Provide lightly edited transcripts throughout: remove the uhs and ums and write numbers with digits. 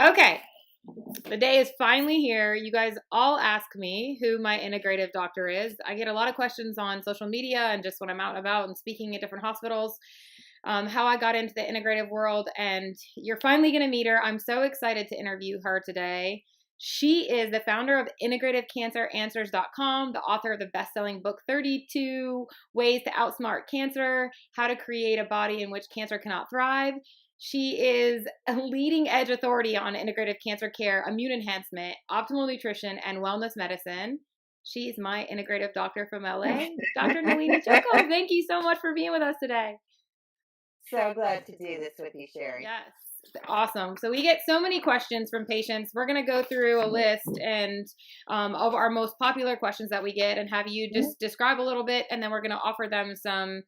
Okay. The day is finally here. You guys all ask me who my integrative doctor is. I get a lot of questions on social media and just when I'm out and about and speaking at different hospitals, how I got into the integrative world. And you're finally going to meet her. I'm so excited to interview her today. She is the founder of integrativecanteranswers.com, the author of the best-selling book 32 Ways to Outsmart Cancer, How to Create a Body in Which Cancer Cannot Thrive. She is a leading edge authority on integrative cancer care, immune enhancement, optimal nutrition, and wellness medicine. She's my integrative doctor from LA, Dr. Nalini Chilkov. Thank you so much for being with us today. So glad to do this with you, Sherry. Yes. Awesome. So we get so many questions from patients. We're going to go through a list and of our most popular questions that we get and have you just describe a little bit, and then we're going to offer them some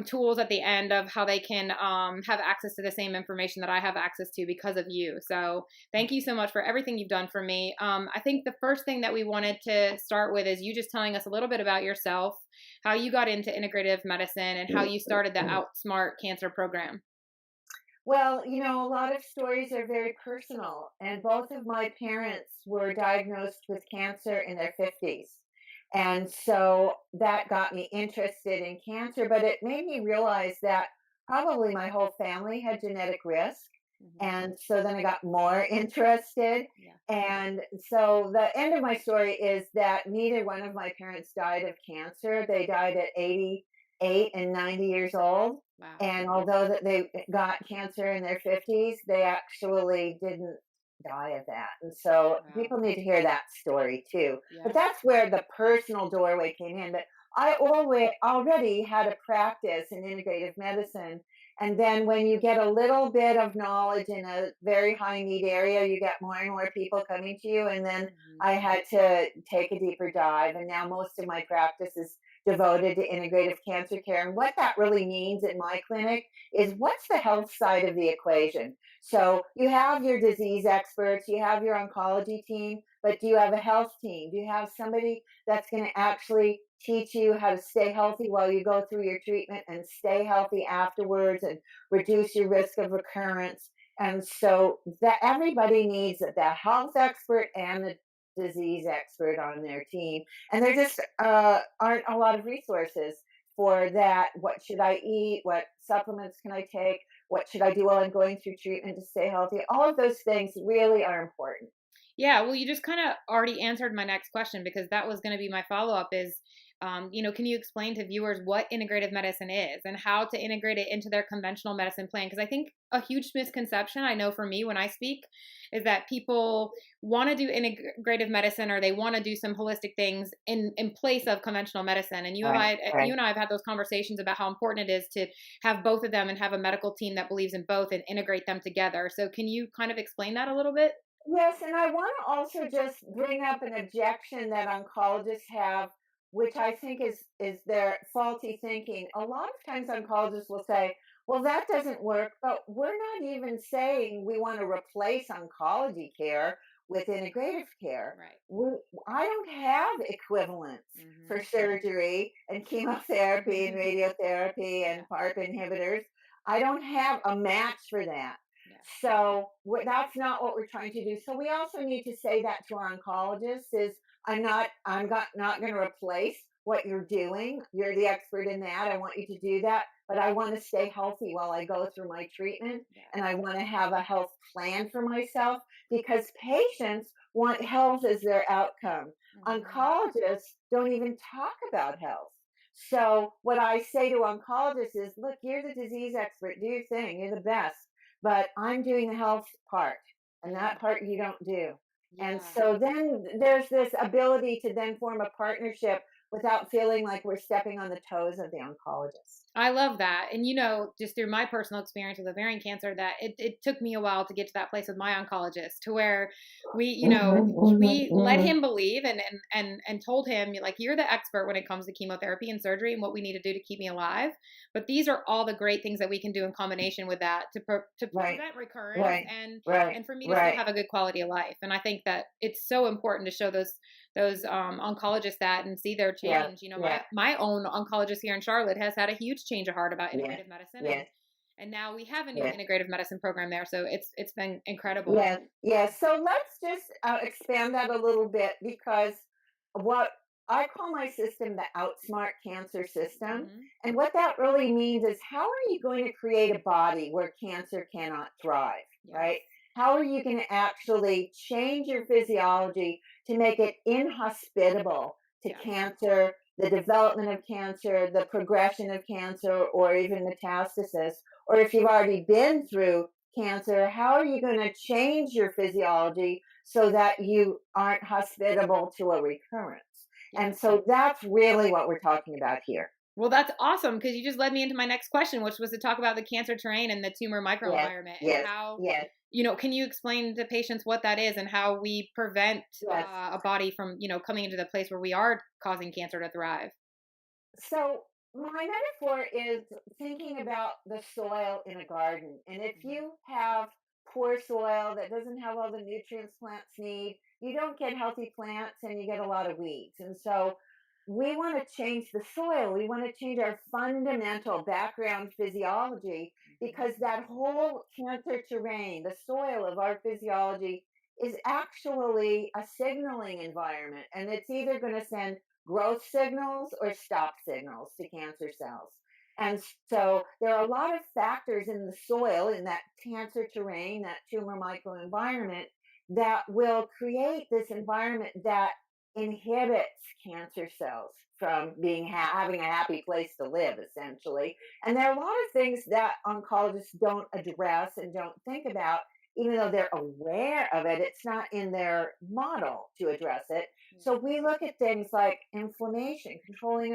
tools at the end of how they can have access to the same information that I have access to because of you. So thank you so much for everything you've done for me. I think the first thing that we wanted to start with is you just telling us a little bit about yourself, how you got into integrative medicine, and how you started the Outsmart Cancer program. Well, a lot of stories are very personal, and both of my parents were diagnosed with cancer in their 50s. And so that got me interested in cancer, but it made me realize that probably my whole family had genetic risk. And so then I got more interested. Yeah. And so the end of my story is that neither one of my parents died of cancer. They died at 88 and 90 years old. Wow. And although that they got cancer in their 50s, they actually didn't die of that. And so people need to hear that story too. Yeah. But that's where the personal doorway came in. But I already had a practice in integrative medicine. And then when you get a little bit of knowledge in a very high need area, you get more and more people coming to you. And then I had to take a deeper dive. And now most of my practice is devoted to integrative cancer care. And what that really means in my clinic is what's the health side of the equation? So you have your disease experts, you have your oncology team, but do you have a health team? Do you have somebody that's going to actually teach you how to stay healthy while you go through your treatment and stay healthy afterwards and reduce your risk of recurrence? And so that everybody needs the health expert and the disease expert on their team. And there just aren't a lot of resources for that. What should I eat? What supplements can I take? What should I do while I'm going through treatment to stay healthy? All of those things really are important. Yeah, well, you just kind of already answered my next question because that was going to be my follow-up is, can you explain to viewers what integrative medicine is and how to integrate it into their conventional medicine plan? Because I think a huge misconception, I know for me when I speak, is that people want to do integrative medicine or they want to do some holistic things in place of conventional medicine. And you and I have had those conversations about how important it is to have both of them and have a medical team that believes in both and integrate them together. So can you kind of explain that a little bit? Yes, and I want to also just bring up an objection that oncologists have, which I think is their faulty thinking. A lot of times oncologists will say, "Well, that doesn't work," but we're not even saying we want to replace oncology care with integrative care. Right. I don't have equivalents for surgery and chemotherapy and radiotherapy and PARP inhibitors. I don't have a match for that. So that's not what we're trying to do. So we also need to say that to our oncologists is not going to replace what you're doing. You're the expert in that. I want you to do that, but I want to stay healthy while I go through my treatment, and I want to have a health plan for myself because patients want health as their outcome. Oncologists don't even talk about health. So what I say to oncologists is, look, you're the disease expert. Do your thing. You're the best. But I'm doing the health part, and that part you don't do. And so then there's this ability to then form a partnership without feeling like we're stepping on the toes of the oncologist. I love that. And, just through my personal experience with ovarian cancer, that it took me a while to get to that place with my oncologist to where we let him believe and told him, like, you're the expert when it comes to chemotherapy and surgery and what we need to do to keep me alive. But these are all the great things that we can do in combination with that to prevent recurrence and for me to still have a good quality of life. And I think that it's so important to show those oncologists that and see their change. My own oncologist here in Charlotte has had a huge change of heart about integrative medicine. And now we have a new Yeah. integrative medicine program there, so it's been incredible. Yes, yes. So let's just expand that a little bit because what I call my system the outsmart cancer system. Hmm. And what that really means is how are you going to create a body where cancer cannot thrive, Yes. right? How are you going to actually change your physiology to make it inhospitable to Yes. cancer, the development of cancer, the progression of cancer, or even metastasis? Or if you've already been through cancer, how are you going to change your physiology so that you aren't hospitable to a recurrence? And Yes. so that's really what we're talking about here. Well, that's awesome because you just led me into my next question, which was to talk about the cancer terrain and the tumor Yes, microenvironment and yes, how, yes, can you explain to patients what that is and how we prevent yes. a body from, coming into the place where we are causing cancer to thrive? So my metaphor is thinking about the soil in a garden. And if Mhm. you have poor soil that doesn't have all the nutrients plants need, you don't get healthy plants and you get a lot of weeds. And so we want to change the soil. We want to change our fundamental background physiology Mhm. because that whole cancer terrain, the soil of our physiology, is actually a signaling environment. And it's either going to send growth signals or stop signals to cancer cells. And so there are a lot of factors in the soil, in that cancer terrain, that tumor microenvironment, that will create this environment that inhibits cancer cells from being having a happy place to live, essentially. And there are a lot of things that oncologists don't address and don't think about, even though they're aware of it. It's not in their model to address it. So Yeah. we look at things like inflammation, controlling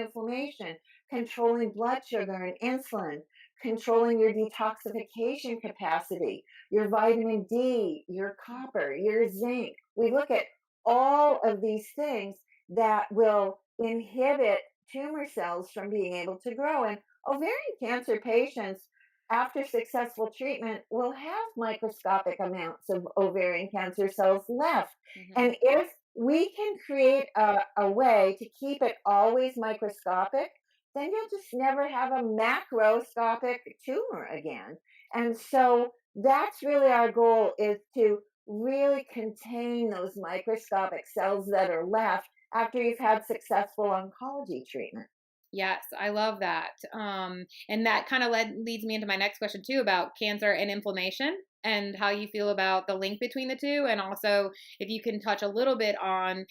blood sugar and insulin, controlling your detoxification capacity, your vitamin D, your copper, your zinc. We look at all of these things that will inhibit tumor cells from being able to grow. And ovarian cancer patients, after successful treatment, will have microscopic amounts of ovarian cancer cells left. Hmm. And if we can create a way to keep it always microscopic, then you'll just never have a macroscopic tumor again. And so that's really our goal, is to really contain those microscopic cells that are left after you've had successful oncology treatment. Yes, I love that. And that kind of leads me into my next question too about cancer and inflammation and how you feel about the link between the two. And also, if you can touch a little bit on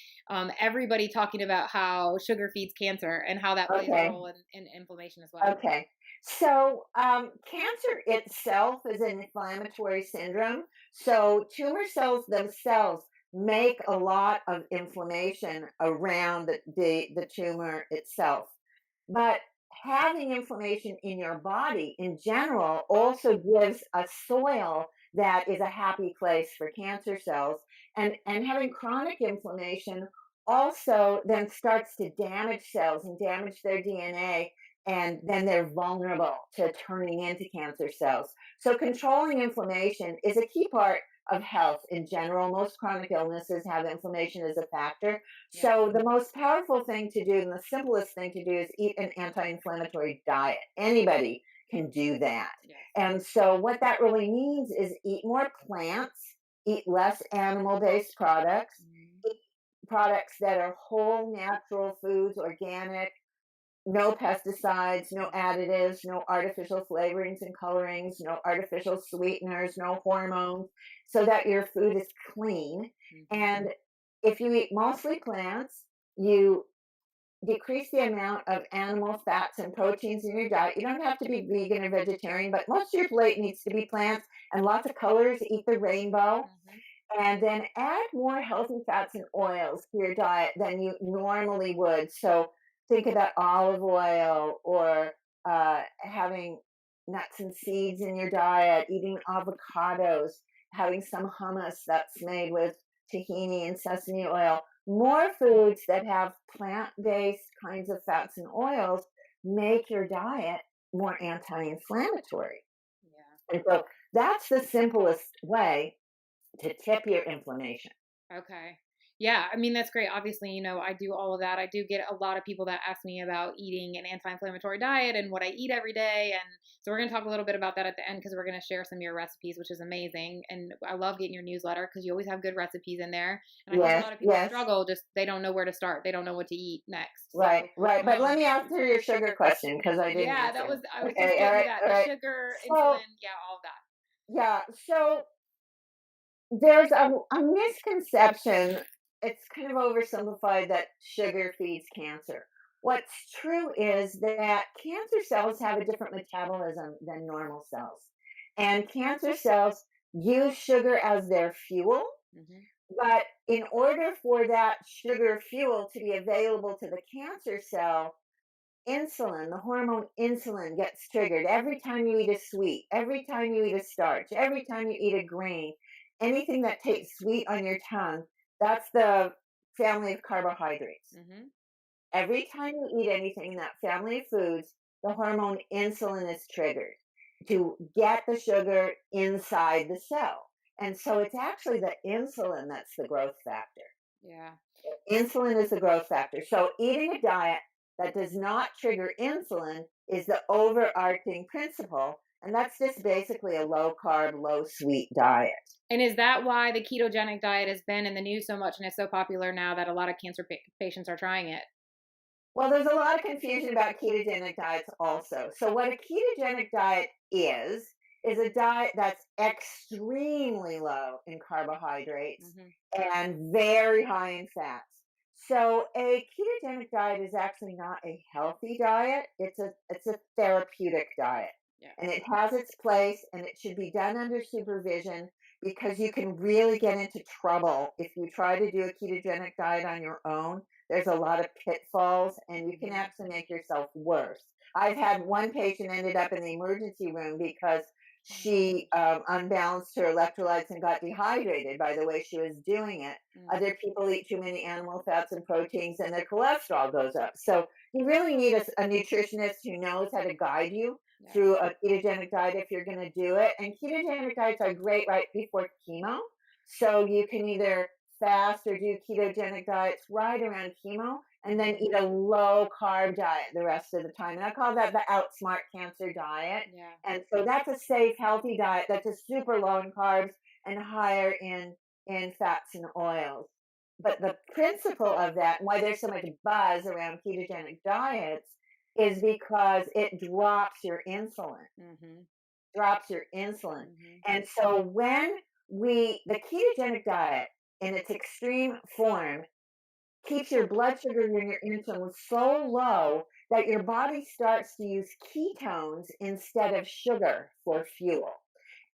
everybody talking about how sugar feeds cancer and how that plays a Okay. role in inflammation as well. Okay. So, cancer itself is an inflammatory syndrome. So, tumor cells themselves make a lot of inflammation around the tumor itself. But having inflammation in your body in general also gives a soil that is a happy place for cancer cells. And having chronic inflammation also then starts to damage cells and damage their DNA, and then they're vulnerable to turning into cancer cells. So controlling inflammation is a key part of health in general. Most chronic illnesses have inflammation as a factor. Yeah. So the most powerful thing to do and the simplest thing to do is eat an anti-inflammatory diet. Anybody can do that. Yes. And so what that really means is eat more plants, eat less animal-based products, Mhm. eat products that are whole natural foods, organic, no pesticides, no additives, no artificial flavorings and colorings, no artificial sweeteners, no hormones, so that your food is clean. Mhm. And if you eat mostly plants, you decrease the amount of animal fats and proteins in your diet. You don't have to be vegan or vegetarian, but most of your plate needs to be plants and lots of colors. Eat the rainbow. Mhm. And then add more healthy fats and oils to your diet than you normally would. So think about olive oil, or having nuts and seeds in your diet, eating avocados, having some hummus that's made with tahini and sesame oil. More foods that have plant based kinds of fats and oils make your diet more anti inflammatory. Yeah. And so that's the simplest way to tip your inflammation. Okay. Yeah, I mean, that's great. Obviously, I do all of that. I do get a lot of people that ask me about eating an anti-inflammatory diet and what I eat every day. And so we're going to talk a little bit about that at the end because we're going to share some of your recipes, which is amazing. And I love getting your newsletter because you always have good recipes in there. And I think a Yes, lot of people yes. struggle, just they don't know where to start. They don't know what to eat next. Right, So, right. But let um, me answer your sugar question because I didn't yeah, answer. I was just Okay, all getting to right, that. all The right. sugar, So insulin, yeah, all of that. yeah, so there's a misconception. It's kind of oversimplified that sugar feeds cancer. What's true is that cancer cells have a different metabolism than normal cells. And cancer cells use sugar as their fuel, Hmm. but in order for that sugar fuel to be available to the cancer cell, insulin, the hormone insulin gets triggered every time you eat a sweet, every time you eat a starch, every time you eat a grain, anything that tastes sweet on your tongue, that's the family of carbohydrates. Hmm. Every time you eat anything in that family of foods, the hormone insulin is triggered to get the sugar inside the cell. And so it's actually the insulin that's the growth factor. Yeah. Insulin is the growth factor. So eating a diet that does not trigger insulin is the overarching principle. And that's just basically a low carb, low sweet diet. And is that why the ketogenic diet has been in the news so much and is so popular now that a lot of cancer patients are trying it? Well, there's a lot of confusion about ketogenic diets also. So, what a ketogenic diet is a diet that's extremely low in carbohydrates Hmm. and very high in fats. So, a ketogenic diet is actually not a healthy diet. It's a therapeutic diet. Yeah. And it has its place and it should be done under supervision because you can really get into trouble if you try to do a ketogenic diet on your own. There's a lot of pitfalls and you can Hmm. actually make yourself worse. I've had one patient ended up in the emergency room because Oh my she gosh. unbalanced her electrolytes and got dehydrated by the way she was doing it. Mm. Other people eat too many animal fats and proteins and their cholesterol goes up. So you really need a nutritionist who knows how to guide you Yeah. through a ketogenic diet if you're going to do it. And ketogenic diets are great right before chemo. So you can either fast or do ketogenic diets right around chemo and then Hmm. eat a low carb diet the rest of the time. And I call that the outsmart cancer diet. Yeah. And so that's a safe, healthy diet that's just super low in carbs and higher in fats and oils. But the principle of that, and why there's so much buzz around ketogenic diets, is because it Hmm. drops your insulin. Hmm. And so when the ketogenic diet in its extreme form keeps your blood sugar and your insulin so low that your body starts to use ketones instead of sugar for fuel.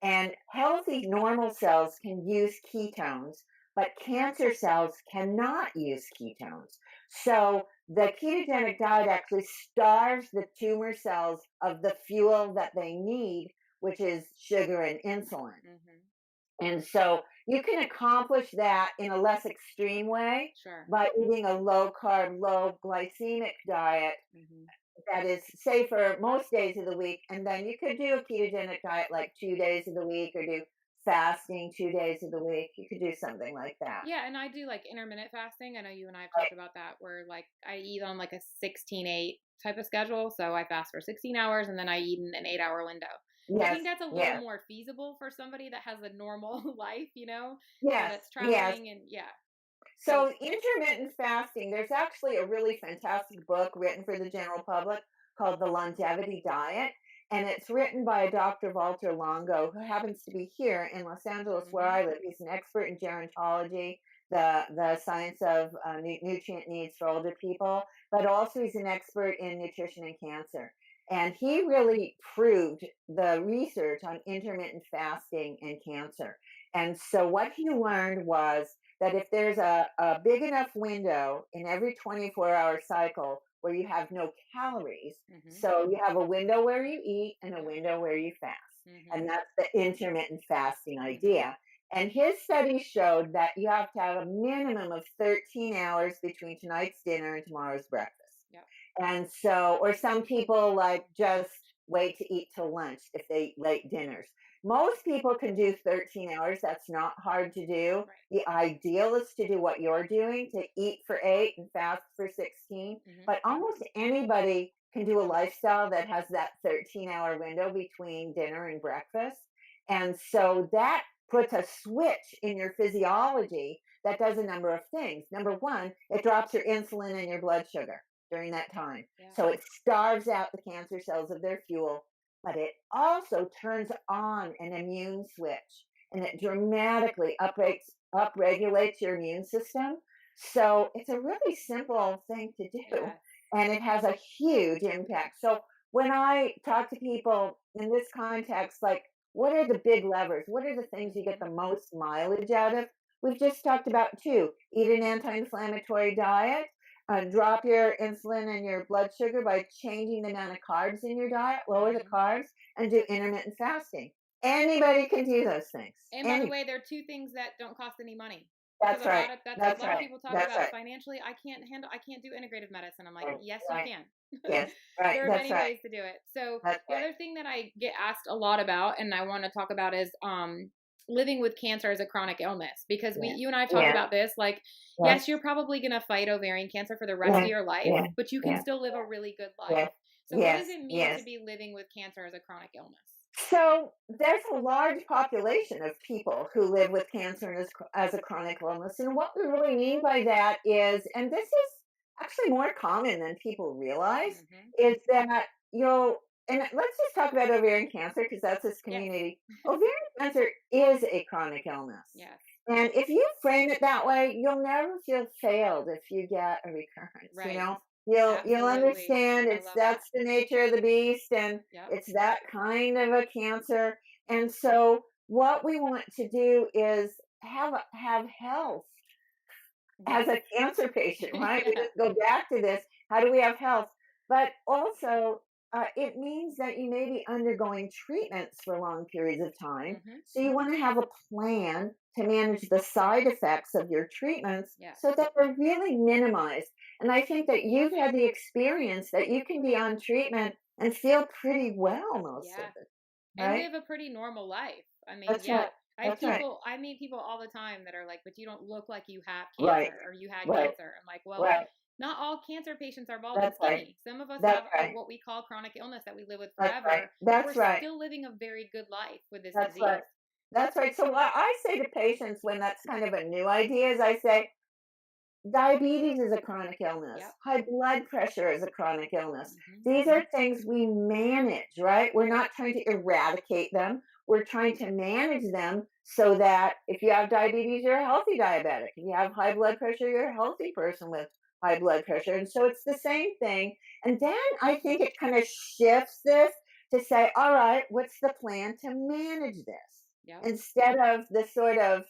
And healthy normal cells can use ketones, but cancer cells cannot use ketones. So the ketogenic diet actually starves the tumor cells of the fuel that they need, which is sugar and insulin. Hmm. And so you can accomplish that in a less extreme way Sure. by eating a low carb, low glycemic diet Hmm. that is safer most days of the week. And then you could do a ketogenic diet like 2 days of the week or do fasting 2 days of the week. You could do something like that. Yeah, and I do like intermittent fasting. I know you and I have Right. talked about that where like I eat on like a 16/8 type of schedule. So I fast for 16 hours and then I eat in an 8 hour window. And I Yes, think that's a little yes, more feasible for somebody that has a normal life, yes, that's yes. traveling and yeah. So So, intermittent fasting, there's actually a really fantastic book written for the general public called The Longevity Diet. And it's written by a Dr. Walter Longo, who happens to be here in Los Angeles, where hmm. I live. He's an expert in gerontology, the science of nutrient needs for older people, but also he's an expert in nutrition and cancer. And he really proved the research on intermittent fasting and cancer. And so, what he learned was that if there's a big enough window in every 24-hour cycle where you have no calories, Hmm. so you have a window where you eat and a Yeah. window where you fast. Hmm. And that's the intermittent fasting Hmm. idea. And his study showed that you have to have a minimum of 13 hours between tonight's dinner and tomorrow's breakfast. Yep. And so, or some people like just wait to eat till lunch if they eat late dinners. Most people can do 13 hours. That's not hard to do. Right. The ideal is to do what you're doing, to eat for 8 and fast for 16. Hmm. But almost anybody can do a lifestyle that has that 13-hour window between dinner and breakfast. And so that puts a switch in your physiology that does a number of things. Number one, it drops your insulin and your blood sugar during that time. Yeah. So it starves out the cancer cells of their fuel, but it also turns on an immune switch and it dramatically upregulates your immune system. So it's a really simple thing to do Yes. and it has a huge impact. So when I talk to people in this context, like, what are the big levers? What are the things you get Hmm. the most mileage out of? We've just talked about two: eat an anti inflammatory diet, drop your insulin and your blood sugar by changing the amount of carbs in your diet, lower the Hmm. carbs, and do intermittent fasting. Anybody can do those things. And by the Any. way, there are two things that don't cost any money. Because That's right. a That's lot of right. people talk That's about right. financially, I can't do integrative medicine. I'm like, Right. yes, you Right. can. Yes. Right. There are That's many right. ways to do it. So That's the right. other thing that I get asked a lot about and I want to talk about is living with cancer as a chronic illness, because Yeah. you and I have talked Yeah. about this, like, Yes. yes, you're probably going to fight ovarian cancer for the rest of Yeah. your life, Yeah. but you can Yeah. still live a really good life. Yeah. So what does Yes. it mean to Yes. be living with cancer as a chronic illness? So there's a large population of people who live with cancer as a chronic illness. And what we really mean by that is, and this is actually more common than people realize, Hmm. is that you'll, and let's just talk about ovarian cancer because that's this Yes. community. Ovarian cancer is a chronic illness. Yes. And if you frame it that way, you'll never feel failed if you get a recurrence, you Right. know? You'll Absolutely. understand I it's love that. that's the nature of the beast and Yep. it's that kind of a cancer. And so what we want to do is have health as Yes. a cancer patient, right? We Yeah. just go back to this. How do we have health? But also, it means that you may be undergoing treatments for long periods of time. Hmm. So you want to have a plan to manage the side effects of your treatments Yes. so that they're really minimized. And I think that you've had the experience that you can be on treatment and feel pretty well most of Yeah. it, And right? live a pretty normal life. I mean, That's yeah. right. That's right. I meet people all the time that are like, but you don't look like you have Right. cancer or you had Right. cancer. I'm like, well, Right. not all cancer patients are bald and That's right. skinny. Some of us That's have right. what we call chronic illness that we live with That's right. forever, but we're That's right. still living a very good life with this That's disease. right. That's right. So what I say to patients when that's kind of a new idea is I say, diabetes is a chronic illness. Yep. High blood pressure is a chronic illness. Hmm. These are things we manage, right? We're not trying to eradicate them. We're trying to manage them so that if you have diabetes, you're a healthy diabetic. If you have high blood pressure, you're a healthy person with high blood pressure. And so it's the same thing. And then I think it kind of shifts this to say, all right, what's the plan to manage this? Yep. Instead of the sort of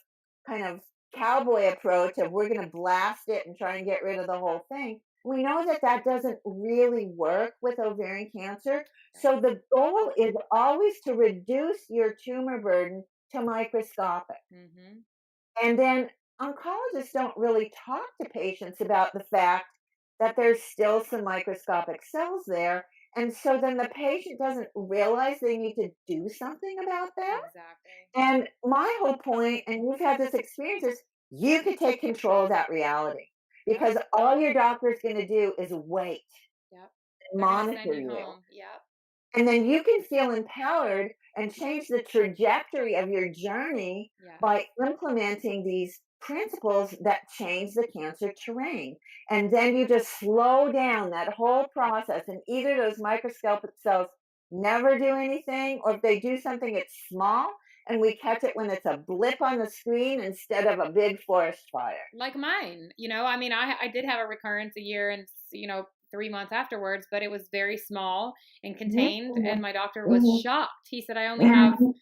kind of cowboy approach of we're going to blast it and try and get rid of the whole thing. We know that that doesn't really work with ovarian cancer. Right. So the goal is always to reduce your tumor burden to microscopic. Hmm. And then oncologists don't really talk to patients about the fact that there's still some microscopic cells there. And so then the patient doesn't realize they need to do something about that. Exactly. And my whole point, and you've had this experience, is you could take control of that reality Yep. because all your doctor is going to do is wait Yep. and They're gonna send monitor you you. home. Yep. And then you can feel empowered and change the trajectory of your journey Yes. by implementing these principles that change the cancer terrain. And then you just slow down that whole process, and either those microscopic cells never do anything, or if they do something, it's small, and we catch it when it's a blip on the screen instead of a big forest fire. Like mine, I mean, I did have a recurrence a year and 3 months afterwards, but it was very small and Mhm, contained, and mhm, my doctor was mhm, shocked. He said, I only have mhm.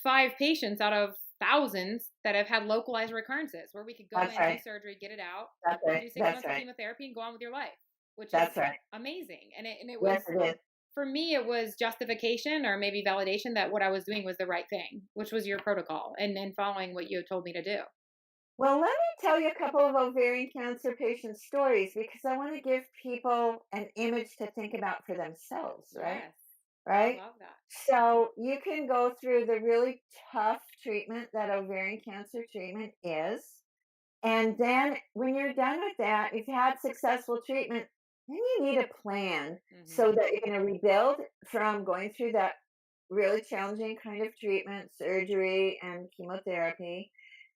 5 patients out of thousands that have had localized recurrences where we could go That's in, do right. surgery, get it out, That's do right. six That's months of right. chemotherapy, and go on with your life, which is That's right. amazing. And it Yes, was, it is. for me, it was justification or maybe validation that what I was doing was the right thing, which was your protocol and following what you had told me to do. Well, let me tell you a couple of ovarian cancer patient stories because I want to give people an image to think about for themselves, right? Yes. I right? love that. So you can go through the really tough treatment that ovarian cancer treatment is. And then when you're done with that, you've had successful treatment, then you need a plan so Mhm. that you're going to rebuild from going through that really challenging kind of treatment, surgery and chemotherapy,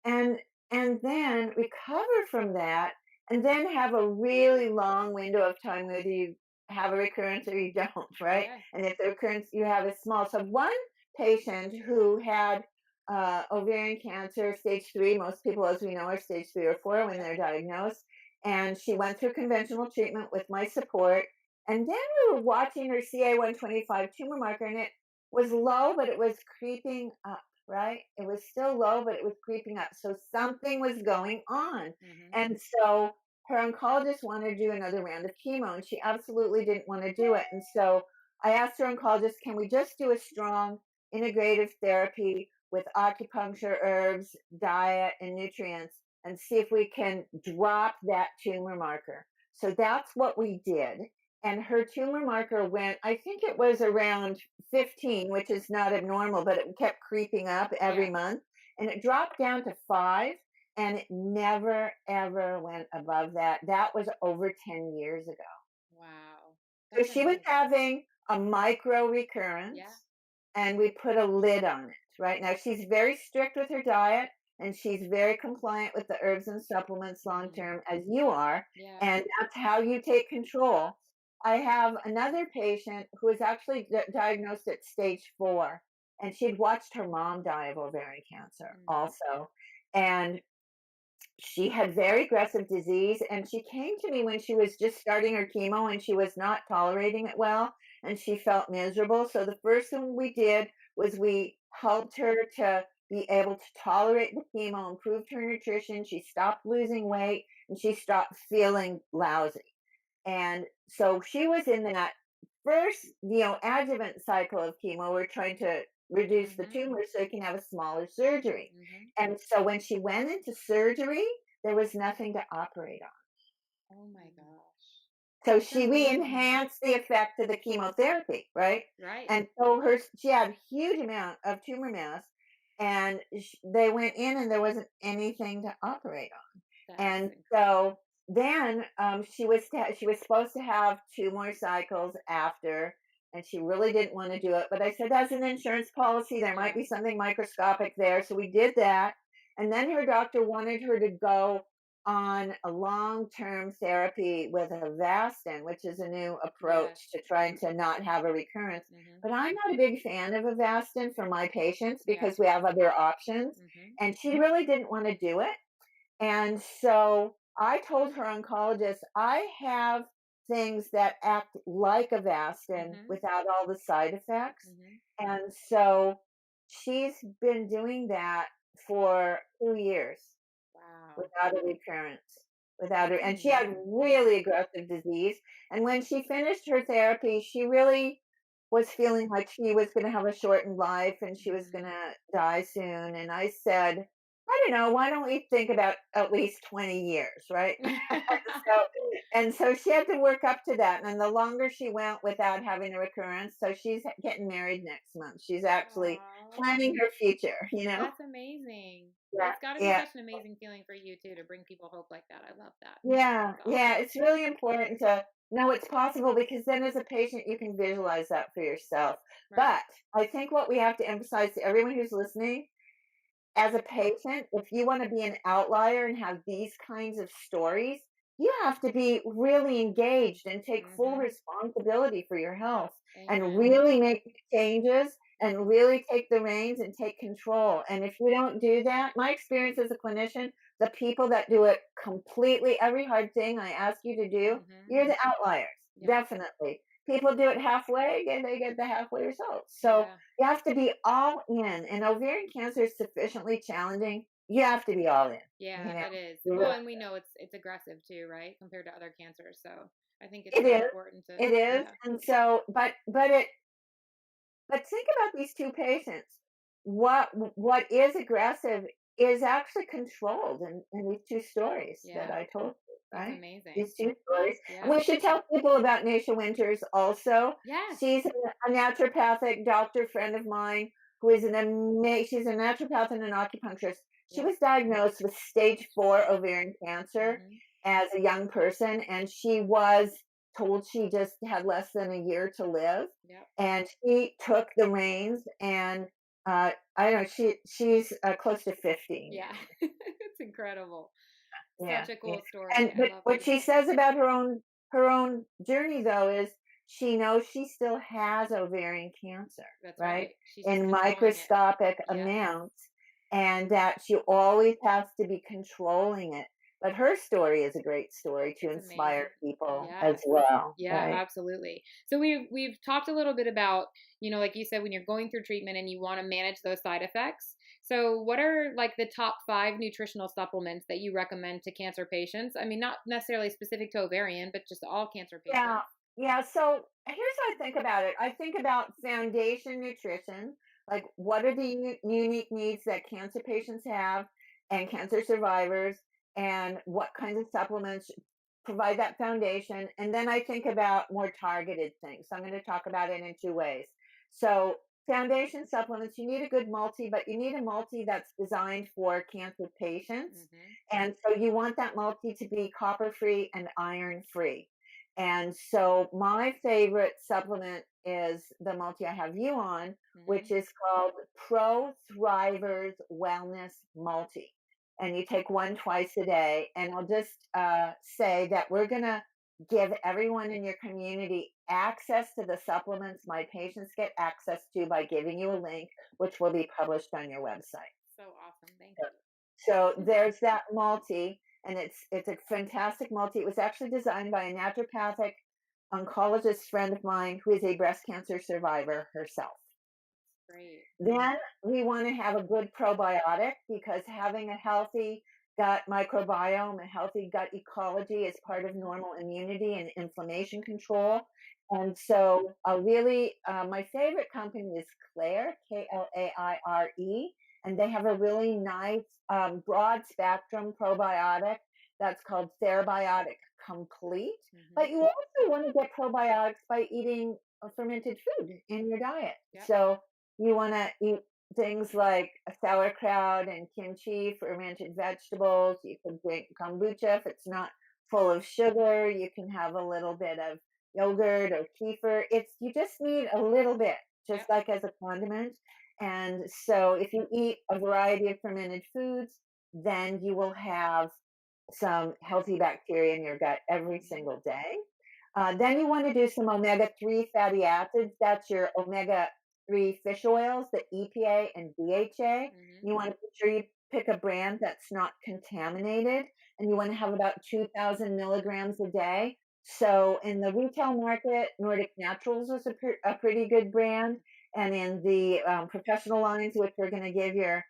and then recover from that, and then have a really long window of time whether you have a recurrence or you don't, right? Yeah. And if the recurrence you have is small. So one patient who had ovarian cancer, stage 3. Most people, as we know, are stage 3 or 4 when Yep. they're diagnosed. And she went through conventional treatment with my support. And then we were watching her CA-125 tumor marker, and it was low, but it was creeping up, right? It was still low, but it was creeping up. So something was going on. Mhm. And so her oncologist wanted to do another round of chemo, and she absolutely didn't want to do it. And so I asked her oncologist, can we just do a strong integrative therapy with acupuncture, herbs, diet, and nutrients and see if we can drop that tumor marker? So that's what we did. And her tumor marker went, I think it was around 15, which is not abnormal, but it kept creeping up every Yeah. month. And it dropped down to 5, and it never, ever went above that. That was over 10 years ago. Wow. So That's she was amazing. having a micro Yeah. recurrence, and we put a lid on it. Right now, she's very strict with her diet, and she's very compliant with the herbs and supplements long Mhm. term, as you are. Yeah. And that's how you take control. I have another patient who was actually diagnosed at stage 4, and she'd watched her mom die of ovarian cancer Mhm. also. And she had very aggressive disease, and she came to me when she was just starting her chemo and she was not tolerating it well, and she felt miserable. So the first thing we did was we helped her to be able to tolerate the chemo, improved her nutrition, she stopped losing weight, and she stopped feeling lousy. And so she was in that first, adjuvant cycle of chemo. We're trying to reduce the Mhm. tumor so you can have a smaller surgery. Mhm. And so when she went into surgery, there was nothing to operate on. Oh my gosh. So That's we amazing. enhanced the effect of the chemotherapy, right? Right. And so she had a huge amount of tumor mass, and they went in and there wasn't anything to operate on. That's And incredible. so then she was supposed to have 2 more cycles after, and she really didn't want to do it. But I said, as an insurance policy, there might Yeah. be something microscopic there. So we did that. And then her doctor wanted her to go on a long-term therapy with Avastin, which is a new Yes. approach to trying to not have a recurrence. Mhm. But I'm not a big fan of Avastin for my patients Yeah. because we have other options. Mhm. And she really didn't want to do it. And so I told her oncologist, I have things that act like Avastin Mhm. without all the side effects. Mhm. And so she's been doing that for 2 years Wow. without a recurrence, without her. That's And she had amazing. really aggressive disease. And when she finished her therapy, she really was feeling like she was going to have a shortened life and she was going Mhm. to die soon. And I said, I don't know, why don't we think about at least 20 years, right? so, and so she had to work up to that. And the longer she went without having a recurrence, so she's getting married next month. She's actually Aw. planning her future. That's amazing. Yeah, It's gotta be yeah. such an amazing feeling for you too to bring people hope like that. I love that. Yeah, That's yeah, awesome. it's really important to know it's possible because then as a patient, you can visualize that for yourself. Right. But I think what we have to emphasize to everyone who's listening, as a patient, if you want to be an outlier and have these kinds of stories, you have to be really engaged and take full Mhm. responsibility for your health and Amen. really make changes and really take the reins and take control. And if you don't do that, my experience as a clinician, the people that do it completely, every hard thing I ask you to do, Mhm. you're the outliers, Yep. definitely. People do it halfway and they get the halfway results. So Yeah. you have to be all in, and ovarian cancer is sufficiently challenging. You have to be all in. You Yeah, know, it is. you Well, really, and we know it's aggressive too, right? Compared to other cancers. So I think it's it so is, important to it is, yeah. and so, but think about these 2 patients. What is aggressive is actually controlled in these 2 stories that Yeah. I told. That's right? amazing. These two stories. And Yeah. we should tell people about Naisha Winters also. Yes. She's a naturopathic doctor friend of mine who is she's a naturopath and an acupuncturist. She Yep. was diagnosed with stage 4 ovarian cancer Mhm. as a young person, and she was told she just had less than a year to live. Yep. And she took the reins, and I don't know, she's close to 50 Yeah. now. It's incredible. Yeah, Such a yeah. cool story. And I but love what these she stories. says about her own journey though is she knows she still has ovarian cancer, That's right? right. She's just In controlling it. microscopic Yep. amounts, and that she always has to be controlling it. But her story is a great story to It's inspire amazing. people as Yes. well, Yeah, right? absolutely. So we've talked a little bit about, like you said, when you're going through treatment and you want to manage those side effects. So what are like the top 5 nutritional supplements that you recommend to cancer patients? I mean, not necessarily specific to ovarian, but just all cancer Yeah, patients. yeah. So here's how I think about it. I think about foundation nutrition, like what are the unique needs that cancer patients have and cancer survivors, and what kinds of supplements provide that foundation. And then I think about more targeted things. So I'm going to talk about it in two ways. So foundation supplements, you need a good multi, but you need a multi that's designed for cancer patients. Mhm. And so you want that multi to be copper free and iron free. And so my favorite supplement is the multi I have you on, which Mhm. is called Pro Thrivers Wellness Multi. And you take one twice a day. And I'll just say that we're going to give everyone in your community access to the supplements my patients get access to by giving you a link, which will be published on your website. So awesome. Thank So you. there's that multi, and it's a fantastic multi. It was actually designed by a naturopathic oncologist friend of mine who is a breast cancer survivor herself. Great. Then we want to have a good probiotic because having a healthy gut microbiome, a healthy gut ecology is part of Mhm. normal immunity and inflammation control. And so, my favorite company is Claire, Klaire, and they have a really nice broad spectrum probiotic that's called Therabiotic Complete. But Mhm. you also want to get probiotics by eating a fermented food in your diet. Yep. So, you want to eat things like sauerkraut and kimchi, fermented vegetables. You can drink kombucha if it's not full of sugar. You can have a little bit of yogurt or kefir. You just need a little bit, just Yep. like as a condiment. And so if you eat a variety of fermented foods, then you will have some healthy bacteria in your gut every Mhm. single day. Then you want to do some omega-3 fatty acids. That's your omega-3 fish oils, the EPA and DHA. Mhm. You want to make sure you pick a brand that's not contaminated, and you want to have about 2,000 milligrams a day. So in the retail market, Nordic Naturals is a pretty good brand. And in the professional lines, which we're going to give your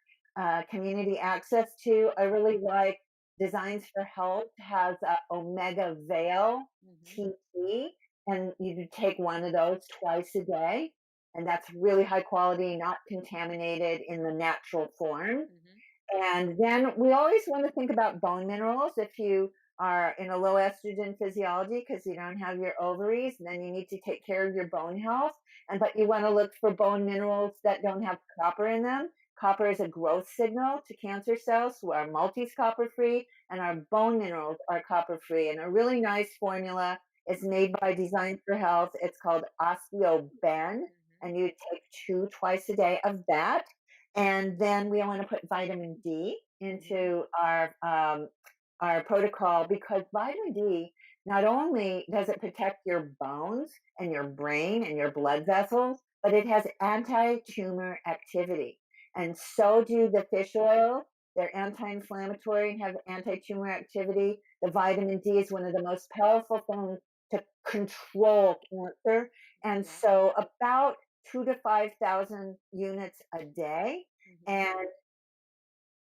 community access to, I really like Designs for Health has Omega Veil Mhm. TT, and you take one of those twice a day. And that's really high quality, not contaminated in the natural form. Mhm. And then we always want to think about bone minerals. If you are in a low estrogen physiology because you don't have your ovaries, then you need to take care of your bone health. But you want to look for bone minerals that don't have copper in them. Copper is a growth signal to cancer cells, so our multi's copper free, and our bone minerals are copper free. And a really nice formula is made by Design for Health. It's called OsteoBen, Mhm. and you take two twice a day of that. And then we want to put vitamin D Mhm. into our protocol because vitamin D not only does it protect your bones and your brain and your blood vessels, but it has anti-tumor activity. And so do the fish oils. They're anti-inflammatory and have anti-tumor activity. The vitamin D is one of the most powerful things to control cancer. And Yeah. so about 2 to 5,000 units a day. Mhm. And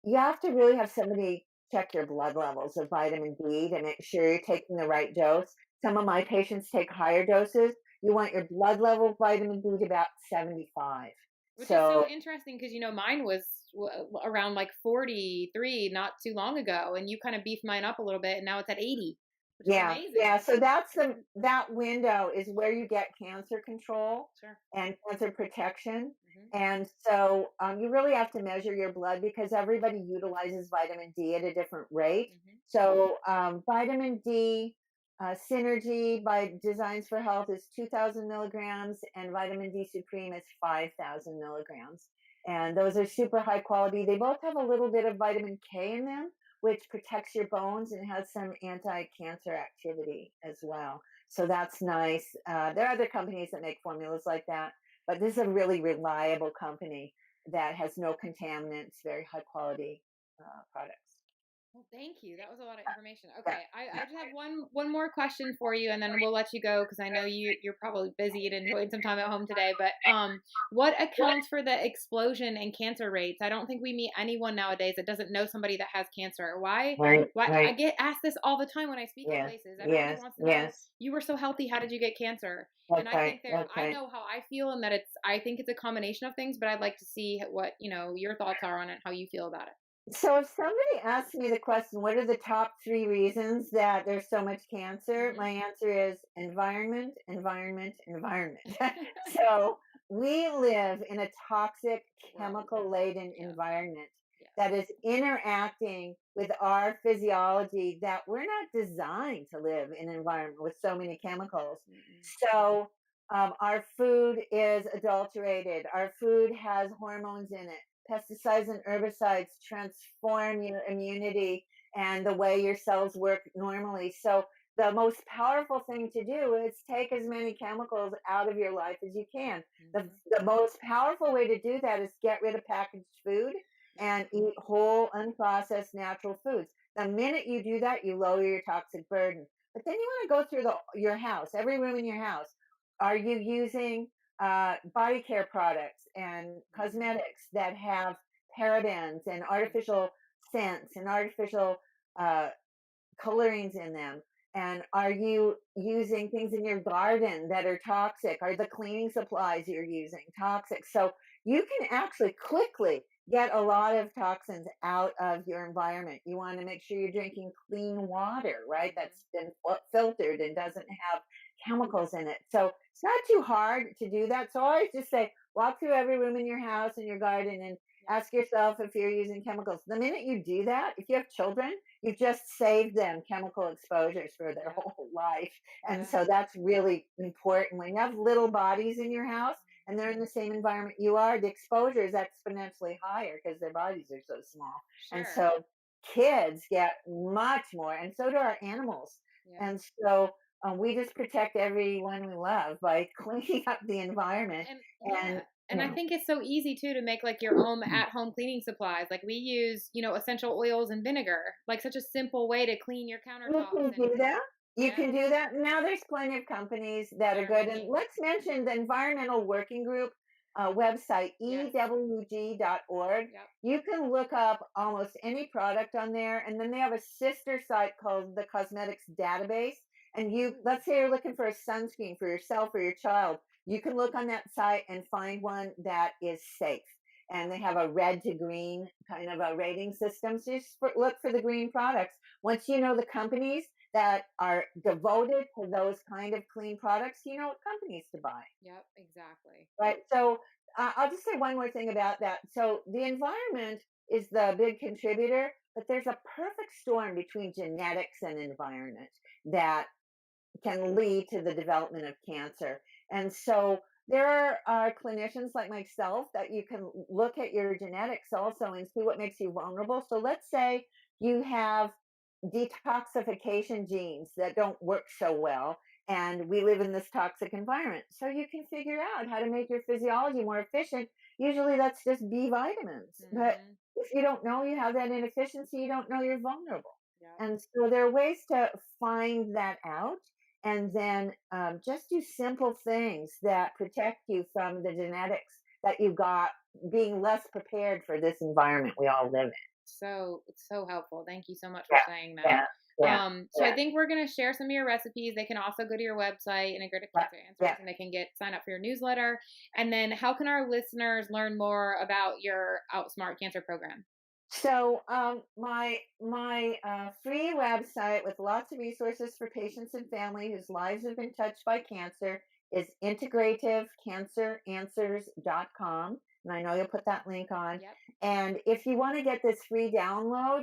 you have to really have somebody check your blood levels of vitamin D to make sure you're taking the right dose. Some of my patients take higher doses. You want your blood level of vitamin D to about 75. Which is so So interesting because mine was around like 43 not too long ago, and you kind of beefed mine up a little bit, and now it's at 80. which is Yeah, yeah, amazing. so that's that window is where you get cancer control Sure. and cancer protection, Hmm. and so, you really have to measure your blood because everybody utilizes vitamin D at a different rate. Hmm. So, vitamin D, Synergy by Designs for Health is 2,000 milligrams, and vitamin D Supreme is 5,000 milligrams, and those are super high quality. They both have a little bit of vitamin K in them, which protects your bones and has some anti-cancer activity as well. So that's nice. There are other companies that make formulas like that, but this is a really reliable company that has no contaminants, very high quality products. Well, thank you. That was a lot of information. Yeah, Okay, I yeah, just have one more question for you, and then we'll let you go because I know you're probably busy and enjoying some time at home today. But what accounts for the explosion in cancer rates? I don't think we meet anyone nowadays that doesn't know somebody that has cancer. Why? right, Why I right. get asked this all the time when I speak at Yeah, places. Everybody yes, wants to know yes. you were so healthy. How did you get cancer? And That's I right. think there, That's I right. know how I feel, and that I think it's a combination of things. But I'd like to see what your thoughts are on it, how you feel about it. So if somebody asks me the question, what are the top three reasons that there's so much cancer? Hmm. My answer is environment, environment, environment. So we live in a toxic, World. chemical laden Yes. environment Yes. that is interacting with our physiology that we're not designed to live in an environment with so many chemicals. Mm-mm. So our food is adulterated. Our food has hormones in it. Pesticides and herbicides transform your immunity and the way your cells work normally. So, the most powerful thing to do is take as many chemicals out of your life as you can. Mhm. The most powerful way to do that is get rid of packaged food Yep. and eat whole, unprocessed, natural foods. The minute you do that, you lower your toxic burden. But then you want to go through your house, every room in your house. Are you using body care products and Mhm. cosmetics that have parabens and Mhm. artificial scents and artificial uh, colorings in them? And are you using things in your garden that are toxic? Are the cleaning supplies you're using toxic? So you can actually quickly get a lot of toxins out of your environment. You want to make sure you're drinking clean water, right? Mhm. That's been filtered and doesn't have chemicals in it. So it's not too hard to do that. So I always just say, walk through every room in your house and your garden and Yep. ask yourself if you're using chemicals. The minute you do that, if you have children, you've just saved them chemical exposures for their Yep. whole life. And Yeah. so that's really important. When you have little bodies in your house and they're in the same environment you are, the exposure is exponentially higher because their bodies are so small. And Sure. so kids get much more, and so do our animals. Yep. And so we just protect everyone we love by cleaning up the environment. And And yeah. And I think it's so easy too to make like your own at home cleaning supplies. Like we use, essential oils and vinegar, like such a simple way to clean your you countertops can and do that. You yeah, can do that. Now there's plenty of companies that that are are good. And making let's mention the Environmental Working Group website, yes. ewg.org. Yep. You can look up almost any product on there. And then they have a sister site called the Cosmetics Database. And Ooh. let's say you're looking for a sunscreen for yourself or your child. You can look on that site and find one that is safe. And they have a red to green kind of a rating system. So just look for the green products. Once you know the companies that are devoted to those kind of clean products, you know what companies to buy, Yep, exactly. right? So I'll just say one more thing about that. So the environment is the big contributor, but there's a perfect storm between genetics and environment that can lead to the development of cancer. And so there are clinicians like myself that you can look at your genetics also and see what makes you vulnerable. So let's say you have detoxification genes that don't work so well, and we live in this toxic environment. So you can figure out how to make your physiology more efficient. Usually that's just B vitamins. But Mhm. if you don't know you have that inefficiency, you don't know you're vulnerable. Yep. And so there are ways to find that out and then just do simple things that protect you from the genetics that you got being less prepared for this environment we all live in. So it's so helpful. Thank you so much for Yeah, saying that. yeah, yeah, So I think we're gonna share some of your recipes. They can also go to your website, Integrative yeah, Cancer yeah. Answers, and they can get sign up for your newsletter. And then, how can our listeners learn more about your Outsmart Cancer program? So, my free website with lots of resources for patients and family whose lives have been touched by cancer is integrativecanceranswers.com. And I know you'll put that link on. Yep. And if you want to get this free download,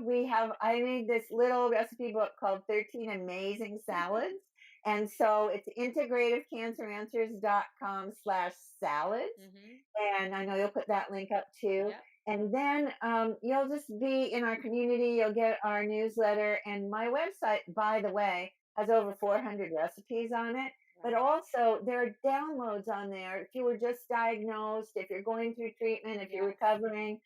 I made this little recipe book called 13 Amazing Salads. And so it's integrativecanteranswers.com/salads. Mm-hmm. And I know you'll put that link up too. Yep. And then you'll just be in our community. You'll get our newsletter. And my website, by the way, has over 400 recipes on it. But Wow. also, there are downloads on there. If you were just diagnosed, if you're going through treatment, if you're Yeah. recovering,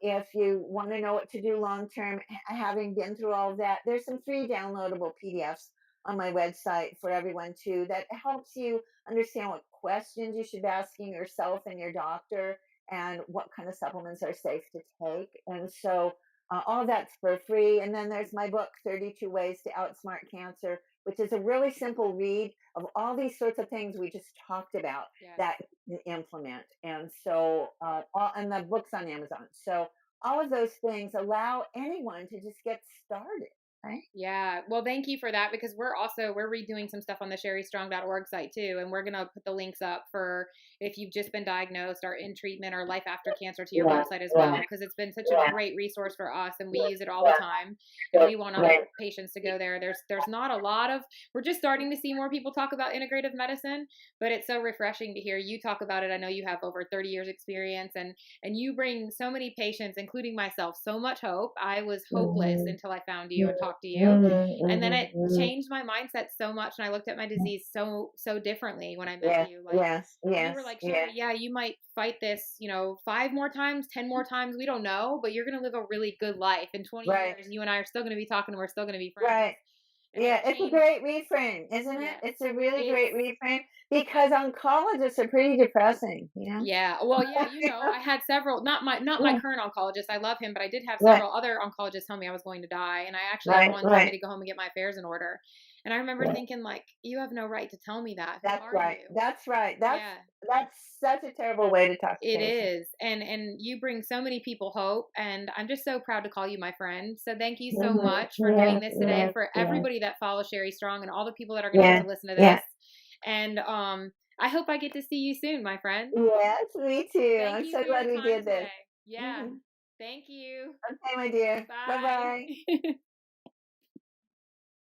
if you want to know what to do long term, having been through all of that, there's some free downloadable PDFs on my website for everyone too that helps you understand what questions you should be asking yourself and your doctor and what kind of supplements are safe to take. And so all that's for free. And then there's my book, 32 Ways to Outsmart Cancer, which is a really simple read of all these sorts of things we just talked about Yes. that you can implement. And so, and the book's on Amazon. So all of those things allow anyone to just get started. Right? Yeah. Well, thank you for that because we're redoing some stuff on the sherrystrong.org site too. And we're gonna put the links up for if you've just been diagnosed or in treatment or life after cancer to your Yeah, website as well. yeah, Because it's been such a yeah, great resource for us and we use it all the time. And we want other right. patients to go there. There's not a lot of we're just starting to see more people talk about integrative medicine, but it's so refreshing to hear you talk about it. I know you have over 30 years experience and you bring so many patients, including myself, so much hope. I was hopeless Mhm. until I found you and Mhm, talked to you, mhm, and then mhm, it mhm. changed my mindset so much and I looked at my disease so differently when I met Yes, you. Like yes, you were yes, like, Sherry, yes. yeah, you might fight this, 5 more times, 10 more times, we don't know, but you're going to live a really good life in 20 Right, years. You and I are still going to be talking and we're still going to be friends. right. And it Yeah, it's a changed. great reframe, isn't it? Yes, It's a really it's great reframe because oncologists are pretty depressing, you know? yeah. Well, yeah, I had several not my Yeah, current oncologist. I love him, but I did have right, several other oncologists tell me I was going to die, and I actually had right, one tell me right, to go home and get my affairs in order. And I remember right. thinking like, you have no right to tell me that. Who That's are right. you? That's right. Yeah. That's such a terrible way to talk to It patients. is. And you bring so many people hope and I'm just so proud to call you my friend. So thank you so Mhm. much for doing Yes, this today and yes, for yes, everybody that follows Sherry Strong and all the people that are going to get yes, to listen to this. yes. And I hope I get to see you soon, my friend. Yes, me too. Thank I'm you so for your glad we time did this. today. Yeah. Mhm. Thank you. Okay, my dear. Bye. Bye-bye.